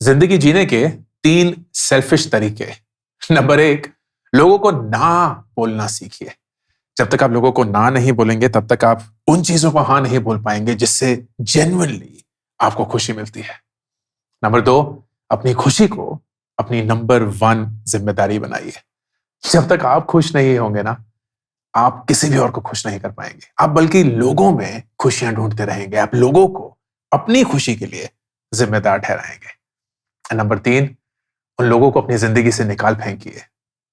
जिंदगी जीने के 3 सेल्फिश तरीके। नंबर 1, लोगों को ना बोलना सीखिए। जब तक आप लोगों को ना नहीं बोलेंगे तब तक आप उन चीजों को हाँ नहीं बोल पाएंगे जिससे जेन्युइनली आपको खुशी मिलती है। नंबर 2, अपनी खुशी को अपनी नंबर 1 जिम्मेदारी बनाइए। जब तक आप खुश नहीं होंगे ना, आप किसी भी और को खुश नहीं कर पाएंगे। आप बल्कि लोगों में खुशियां ढूंढते रहेंगे। आप लोगों को अपनी खुशी के लिए जिम्मेदार ठहराएंगे। नंबर 3, उन लोगों को अपनी जिंदगी से निकाल फेंकिए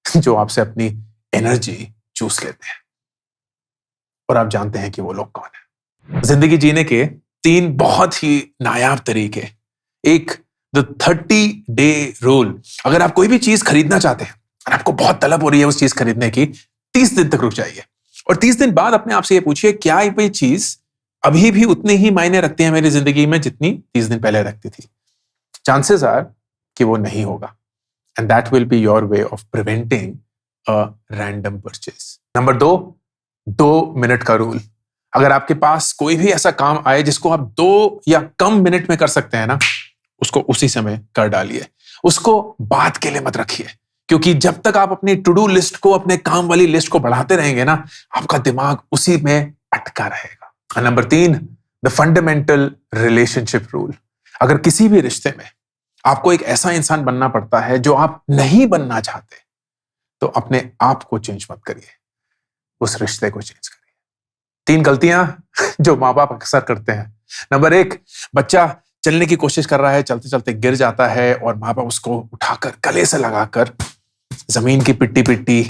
जो आपसे अपनी एनर्जी चूस लेते हैं। और आप जानते हैं कि वो लोग कौन है। जिंदगी जीने के 3 बहुत ही नायाब तरीके। एक, द 30-day रूल। अगर आप कोई भी चीज खरीदना चाहते हैं और आपको बहुत तलब हो रही है उस चीज खरीदने की, 30 दिन तक रुक जाइए और 30 दिन बाद अपने आप से ये पूछिए, क्या ये चीज अभी भी उतने ही मायने रखती है मेरी जिंदगी में जितनी 30 दिन पहले रखती थी? चांसेस आर कि वो नहीं होगा। And that will be your way of preventing a random purchase. Number 2 minute का रूल। अगर आपके पास कोई भी ऐसा काम आए जिसको आप 2 या कम मिनट में कर सकते हैं ना, उसको उसी समय कर डालिए। उसको बात के लिए मत रखिए, क्योंकि जब तक आप अपनी टू डू लिस्ट को, अपने काम वाली लिस्ट को बढ़ाते रहेंगे ना, आपका दिमाग उसी में अटका रहेगा। Number 3, the fundamental relationship rule. अगर किसी भी रिश्ते में आपको एक ऐसा इंसान बनना पड़ता है जो आप नहीं बनना चाहते, तो अपने आप को चेंज मत करिए, उस रिश्ते को चेंज करिए। 3 गलतियां जो माँ बाप अक्सर करते हैं। नंबर 1, बच्चा चलने की कोशिश कर रहा है, चलते चलते गिर जाता है और माँ बाप उसको उठाकर गले से लगाकर जमीन की पिट्टी पिट्टी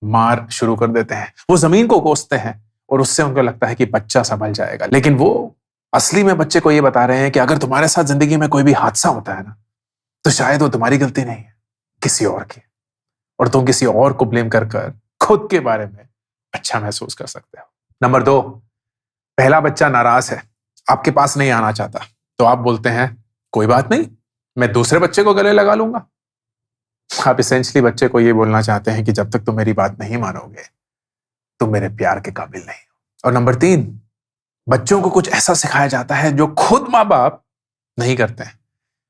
मार शुरू कर देते हैं। वो जमीन को कोसते हैं और उससे उनको लगता है कि बच्चा संभल जाएगा, लेकिन वो असली में बच्चे को ये बता रहे हैं कि अगर तुम्हारे साथ जिंदगी में कोई भी हादसा होता है ना, तो शायद वो तुम्हारी गलती नहीं है, किसी और की, और तुम किसी और को ब्लेम कर कर खुद के बारे में अच्छा महसूस कर सकते हो। नंबर 2, पहला बच्चा नाराज है, आपके पास नहीं आना चाहता, तो आप बोलते हैं कोई बात नहीं, मैं दूसरे बच्चे को गले लगा लूंगा। आप इसेंशियली बच्चे को ये बोलना चाहते हैं कि जब तक तुम मेरी बात नहीं मानोगे, तुम मेरे प्यार के काबिल नहीं हो। और नंबर 3, बच्चों को कुछ ऐसा सिखाया जाता है जो खुद माँ बाप नहीं करते हैं,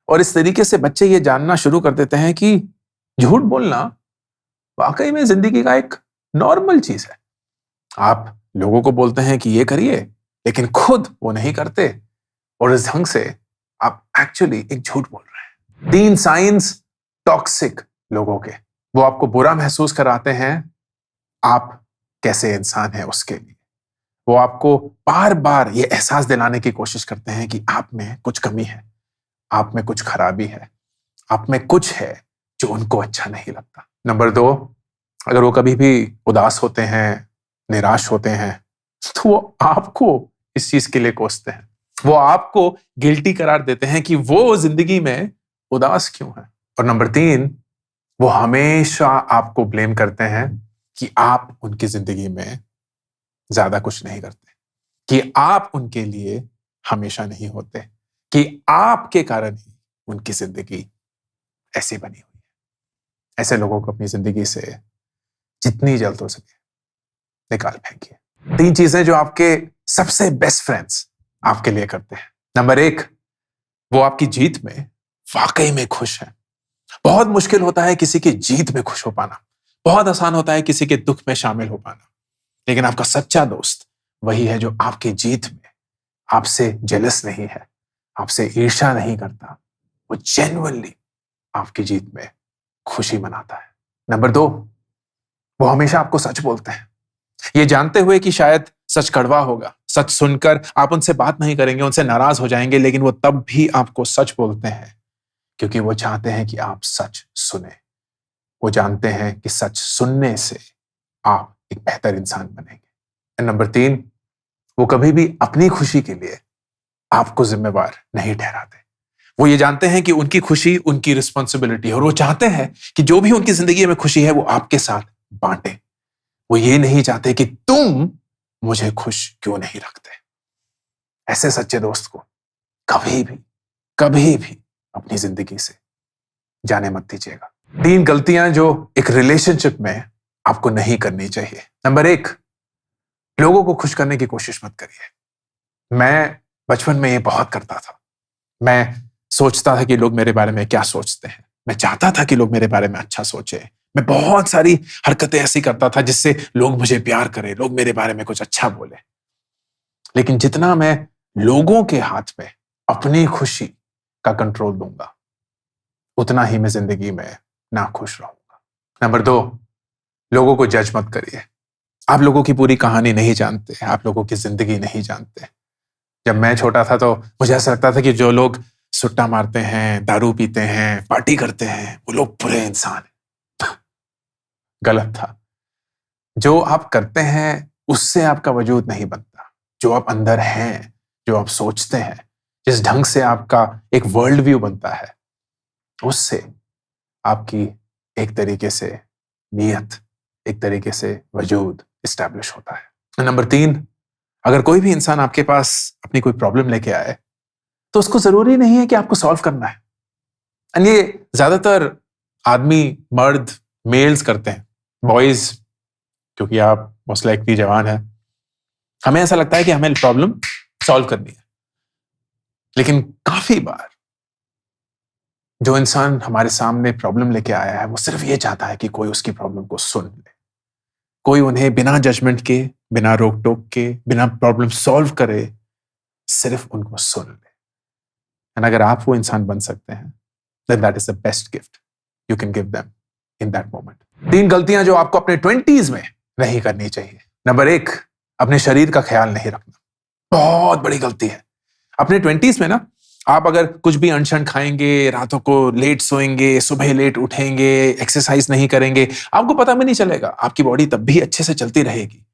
और इस तरीके से बच्चे ये जानना शुरू कर देते हैं कि झूठ बोलना वाकई में जिंदगी का एक नॉर्मल चीज है। आप लोगों को बोलते हैं कि ये करिए, लेकिन खुद वो नहीं करते, और इस ढंग से आप एक्चुअली एक झूठ बोल रहे हैं। 3 साइंस टॉक्सिक लोगों के। वो आपको बुरा महसूस कराते हैं आप कैसे इंसान हैं उसके लिए। वो आपको बार बार ये एहसास दिलाने की कोशिश करते हैं कि आप में कुछ कमी है, आप में कुछ खराबी है, आप में कुछ है जो उनको अच्छा नहीं लगता। नंबर 2, अगर वो कभी भी उदास होते हैं, निराश होते हैं, तो वो आपको इस चीज के लिए कोसते हैं। वो आपको गिल्टी करार देते हैं कि वो जिंदगी में उदास क्यों है। और नंबर 3, वो हमेशा आपको ब्लेम करते हैं कि आप उनकी जिंदगी में ज्यादा कुछ नहीं करते, कि आप उनके लिए हमेशा नहीं होते, कि आपके कारण ही उनकी जिंदगी ऐसी बनी हुई है। ऐसे लोगों को अपनी जिंदगी से जितनी जल्द हो सके निकाल फेंकिए। 3 चीजें जो आपके सबसे बेस्ट फ्रेंड्स आपके लिए करते हैं। नंबर 1, वो आपकी जीत में वाकई में खुश हैं। बहुत मुश्किल होता है किसी की जीत में खुश हो पाना, बहुत आसान होता है किसी के दुख में शामिल हो पाना, लेकिन आपका सच्चा दोस्त वही है जो आपकी जीत में आपसे जेलस नहीं है, आपसे ईर्ष्या नहीं करता, वो जेन्युइनली आपकी जीत में खुशी मनाता है। नंबर 2, वो हमेशा आपको सच बोलते हैं, ये जानते हुए कि शायद सच कड़वा होगा। सच सुनकर आप उनसे बात नहीं करेंगे, उनसे नाराज हो जाएंगे, लेकिन वो तब भी आपको सच बोलते हैं क्योंकि वो चाहते हैं कि आप सच सुने। वो जानते हैं कि सच सुनने से आप एक बेहतर इंसान बनेंगे। नंबर 3, वो कभी भी अपनी खुशी के लिए आपको जिम्मेवार नहीं ठहराते। वो ये जानते हैं कि उनकी खुशी उनकी रिस्पॉन्सिबिलिटी है, और वो चाहते हैं कि जो भी उनकी जिंदगी में खुशी है वो आपके साथ बांटे। वो ये नहीं चाहते कि तुम मुझे खुश क्यों नहीं रखते। ऐसे सच्चे दोस्त को कभी भी अपनी जिंदगी से जाने मत दीजिएगा। 3 गलतियां जो एक रिलेशनशिप में आपको नहीं करनी चाहिए। नंबर 1, लोगों को खुश करने की कोशिश मत करिए। मैं बचपन में ये बहुत करता था। मैं सोचता था कि लोग मेरे बारे में क्या सोचते हैं, मैं चाहता था कि लोग मेरे बारे में अच्छा सोचे, मैं बहुत सारी हरकतें ऐसी करता था जिससे लोग मुझे प्यार करें, लोग मेरे बारे में कुछ अच्छा बोले। लेकिन जितना मैं लोगों के हाथ में अपनी खुशी का कंट्रोल दूंगा, उतना ही मैं जिंदगी में नाखुश रहूंगा। नंबर 2, लोगों को जज मत करिए। आप लोगों की पूरी कहानी नहीं जानते, आप लोगों की जिंदगी नहीं जानते। जब मैं छोटा था तो मुझे ऐसा लगता था कि जो लोग सुट्टा मारते हैं, दारू पीते हैं, पार्टी करते हैं, वो लोग बुरे इंसान हैं। गलत था। जो आप करते हैं उससे आपका वजूद नहीं बनता। जो आप अंदर हैं, जो आप सोचते हैं, जिस ढंग से आपका एक वर्ल्ड व्यू बनता है, उससे आपकी एक तरीके से नीयत, एक तरीके से वजूद इस्टेब्लिश होता है। नंबर 3, अगर कोई भी इंसान आपके पास अपनी कोई प्रॉब्लम लेके आए तो उसको जरूरी नहीं है कि आपको सॉल्व करना है। एंड ये ज्यादातर आदमी, मर्द, मेल्स करते हैं। बॉयज, क्योंकि आप मोस्ट लाइकली जवान है, हमें ऐसा लगता है कि हमें प्रॉब्लम सॉल्व करनी है। लेकिन काफी बार जो इंसान हमारे सामने प्रॉब्लम लेके आया है वो सिर्फ ये चाहता है कि कोई उसकी प्रॉब्लम को सुन ले, कोई उन्हें बिना जजमेंट के, बिना रोक टोक के, बिना प्रॉब्लम सॉल्व करे सिर्फ उनको सुन ले। एंड अगर आप वो इंसान बन सकते हैं, then that is the best gift you can give them in that moment. 3 गलतियां जो आपको अपने 20s में नहीं करनी चाहिए। नंबर 1, अपने शरीर का ख्याल नहीं रखना। बहुत बड़ी गलती है। अपने 20s में ना, आप अगर कुछ भी अनशन खाएंगे, रातों को लेट सोएंगे, सुबह लेट उठेंगे, एक्सरसाइज नहीं करेंगे, आपको पता भी नहीं चलेगा। आपकी बॉडी तब भी अच्छे से चलती रहेगी।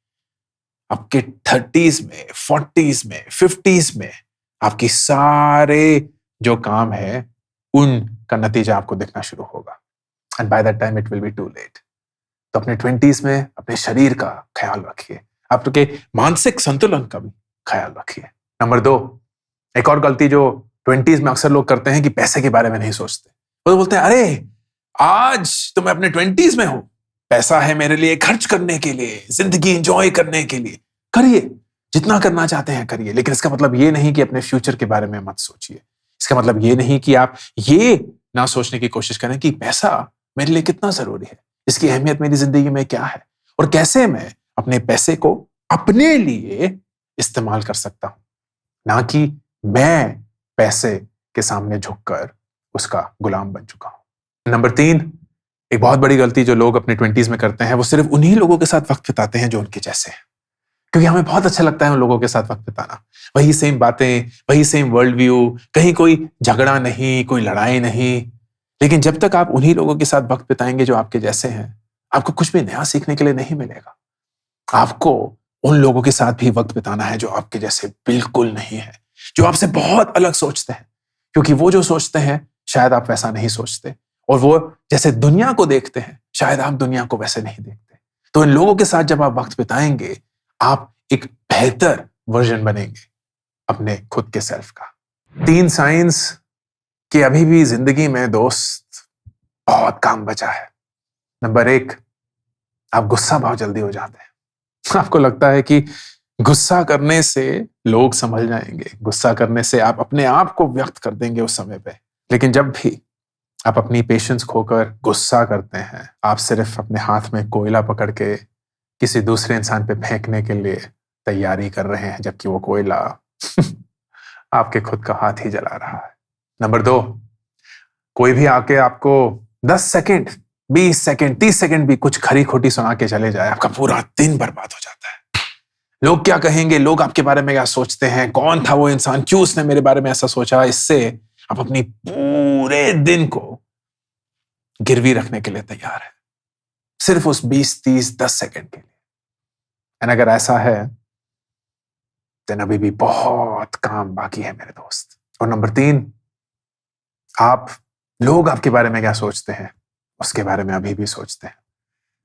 आपके 30s में, 40s में, 50s में आपकी सारे जो काम है उनका नतीजा आपको दिखना शुरू होगा। And by that time it will be too late. तो अपने 20s में अपने शरीर का ख्याल रखिए, आपके मानसिक संतुलन का भी ख्याल रखिए। नंबर 2, एक और गलती जो 20s में अक्सर लोग करते हैं कि पैसे के बारे में नहीं सोचते। वो तो बोलते हैं, अरे आज तो मैं अपने 20s में हूं, पैसा है मेरे लिए खर्च करने के लिए, जिंदगी एंजॉय करने के लिए। करिए, जितना करना चाहते हैं करिए, लेकिन इसका मतलब ये नहीं कि अपने फ्यूचर के बारे में मत सोचिए। इसका मतलब ये नहीं कि आप ये ना सोचने की कोशिश करें कि पैसा मेरे लिए कितना जरूरी है, इसकी अहमियत मेरी जिंदगी में क्या है, और कैसे मैं अपने पैसे को अपने लिए इस्तेमाल कर सकता हूं, ना कि मैं पैसे के सामने झुककर उसका गुलाम बन चुका हूं। नंबर 3, एक बहुत बड़ी गलती जो लोग अपने 20s में करते हैं, वो सिर्फ उन्हीं लोगों के साथ वक्त बिताते हैं जो उनके जैसे हैं, क्योंकि हमें बहुत अच्छा लगता है उन लोगों के साथ वक्त बिताना। वही सेम बातें, वही सेम वर्ल्ड व्यू, कहीं कोई झगड़ा नहीं, कोई लड़ाई नहीं। लेकिन जब तक आप उन्हीं लोगों के साथ वक्त बिताएंगे जो आपके जैसे हैं, आपको कुछ भी नया सीखने के लिए नहीं मिलेगा। आपको उन लोगों के साथ भी वक्त बिताना है जो आपके जैसे बिल्कुल नहीं है, जो आपसे बहुत अलग सोचते हैं, क्योंकि वो जो सोचते हैं शायद आप वैसा नहीं सोचते, और वो जैसे दुनिया को देखते हैं शायद आप दुनिया को वैसे नहीं देखते। तो इन लोगों के साथ जब आप वक्त बिताएंगे, आप एक बेहतर वर्जन बनेंगे अपने खुद के सेल्फ का। 3 साइंस कि अभी भी जिंदगी में दोस्त बहुत काम बचा है। नंबर 1, आप गुस्सा बहुत जल्दी हो जाते हैं। आपको लगता है कि गुस्सा करने से लोग समझ जाएंगे, गुस्सा करने से आप अपने आप को व्यक्त कर देंगे उस समय पे। लेकिन जब भी आप अपनी पेशेंस खोकर गुस्सा करते हैं, आप सिर्फ अपने हाथ में कोयला पकड़ के किसी दूसरे इंसान पे फेंकने के लिए तैयारी कर रहे हैं, जबकि वो कोयला आपके खुद का हाथ ही जला रहा है। नंबर 2, कोई भी आके आपको 10 सेकंड, 20 सेकंड, 30 सेकंड भी कुछ खरी खोटी सुना के चले जाए, आपका पूरा दिन बर्बाद हो जाता है। लोग क्या कहेंगे, लोग आपके बारे में क्या सोचते हैं, कौन था वो इंसान, क्यों उसने मेरे बारे में ऐसा सोचा। इससे आप अपनी पूरे दिन को गिरवी रखने के लिए तैयार है, सिर्फ उस 20, 30, 10 सेकंड के लिए। एंड अगर ऐसा है तो अभी भी बहुत काम बाकी है मेरे दोस्त। और नंबर 3, आप लोग आपके बारे में क्या सोचते हैं उसके बारे में अभी भी सोचते हैं।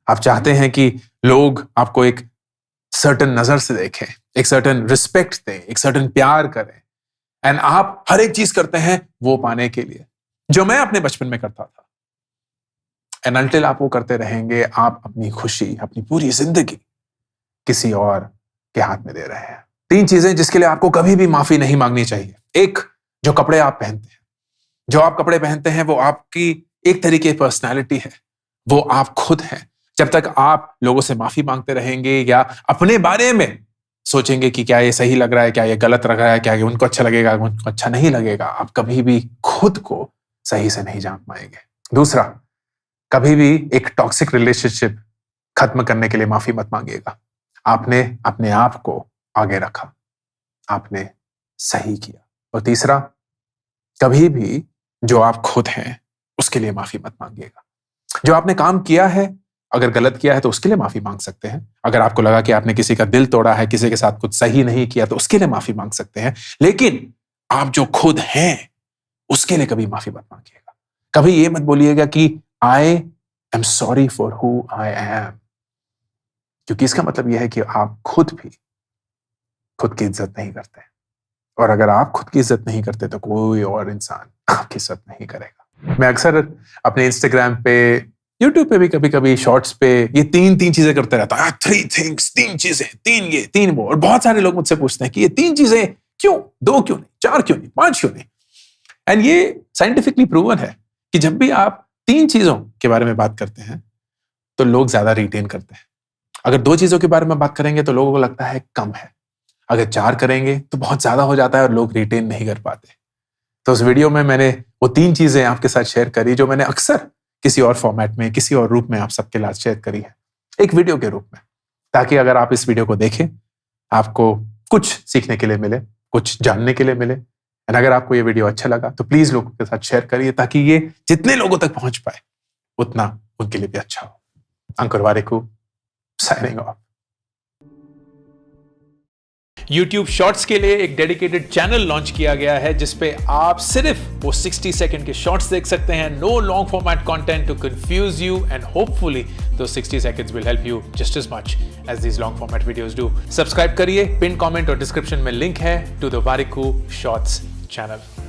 आप चाहते हैं कि लोग आपको एक सर्टेन नजर से देखें, एक सर्टेन रिस्पेक्ट दें, एक सर्टेन प्यार करें, एंड आप हर एक चीज करते हैं वो पाने के लिए, जो मैं अपने बचपन में करता था। एंड अनटिल आप वो करते रहेंगे, आप अपनी खुशी, अपनी पूरी जिंदगी किसी और के हाथ में दे रहे हैं। 3 चीजें जिसके लिए आपको कभी भी माफी नहीं मांगनी चाहिए। 1, जो कपड़े आप पहनते हैं, जो आप कपड़े पहनते हैं वो आपकी एक तरीके की पर्सनैलिटी है, वो आप खुद हैं। जब तक आप लोगों से माफी मांगते रहेंगे या अपने बारे में सोचेंगे कि क्या ये सही लग रहा है, क्या ये गलत लग रहा है, क्या ये उनको अच्छा लगेगा, उनको अच्छा नहीं लगेगा, आप कभी भी खुद को सही से नहीं जान पाएंगे। दूसरा, कभी भी एक टॉक्सिक रिलेशनशिप खत्म करने के लिए माफी मत मांगिएगा। आपने अपने आप को आगे रखा, आपने सही किया। और तीसरा, कभी भी जो आप खुद हैं उसके लिए माफी मत मांगिएगा। जो आपने काम किया है, अगर गलत किया है तो उसके लिए माफी मांग सकते हैं। अगर आपको लगा कि आपने किसी का दिल तोड़ा है, किसी के साथ कुछ सही नहीं किया, तो उसके लिए माफी मांग सकते हैं। लेकिन आप जो खुद हैं उसके लिए कभी माफी मत मांगिएगा। कभी ये मत बोलिएगा कि I am sorry for who I am, क्योंकि इसका मतलब यह है कि आप खुद भी खुद की इज्जत नहीं करते। और अगर आप खुद की इज्जत नहीं करते तो कोई और इंसान आपकी इज्जत नहीं करेगा। मैं अक्सर अपने इंस्टाग्राम पे, यूट्यूब पे भी कभी कभी शॉर्ट्स पे ये तीन चीजें करते रहता है। 3 थिंग्स, 3 चीजें, 3 ये 3 वो। और बहुत सारे लोग मुझसे पूछते हैं कि ये 3 चीजें क्यों, 2 क्यों नहीं, 4 क्यों नहीं, 5 क्यों नहीं। एंड ये साइंटिफिकली प्रूवन है कि जब भी आप 3 चीजों के बारे में बात करते हैं तो लोग ज्यादा रिटेन करते हैं। अगर 2 चीजों के बारे में बात करेंगे तो लोगों को लगता है कम है। अगर 4 करेंगे तो बहुत ज्यादा हो जाता है और लोग रिटेन नहीं कर पाते। तो उस वीडियो में मैंने वो 3 चीजें आपके साथ शेयर करी जो मैंने अक्सर किसी और फॉर्मेट में, किसी और रूप में आप सबके साथ शेयर करी है, एक वीडियो के रूप में, ताकि अगर आप इस वीडियो को देखें आपको कुछ सीखने के लिए मिले, कुछ जानने के लिए मिले। और अगर आपको ये वीडियो अच्छा लगा तो प्लीज लोगों के साथ शेयर करिए, ताकि ये जितने लोगों तक पहुंच पाए उतना उनके लिए भी अच्छा हो। Ankur Warikoo, signing off. YouTube shorts के लिए एक डेडिकेटेड चैनल लॉन्च किया गया है जिसपे आप सिर्फ वो 60 सेकंड के शॉर्ट्स देख सकते हैं। No long format content to confuse you, and hopefully those 60 seconds will help you just as much as these long format videos do. Subscribe करिए, पिन कमेंट और डिस्क्रिप्शन में लिंक है to the Variku Shorts channel.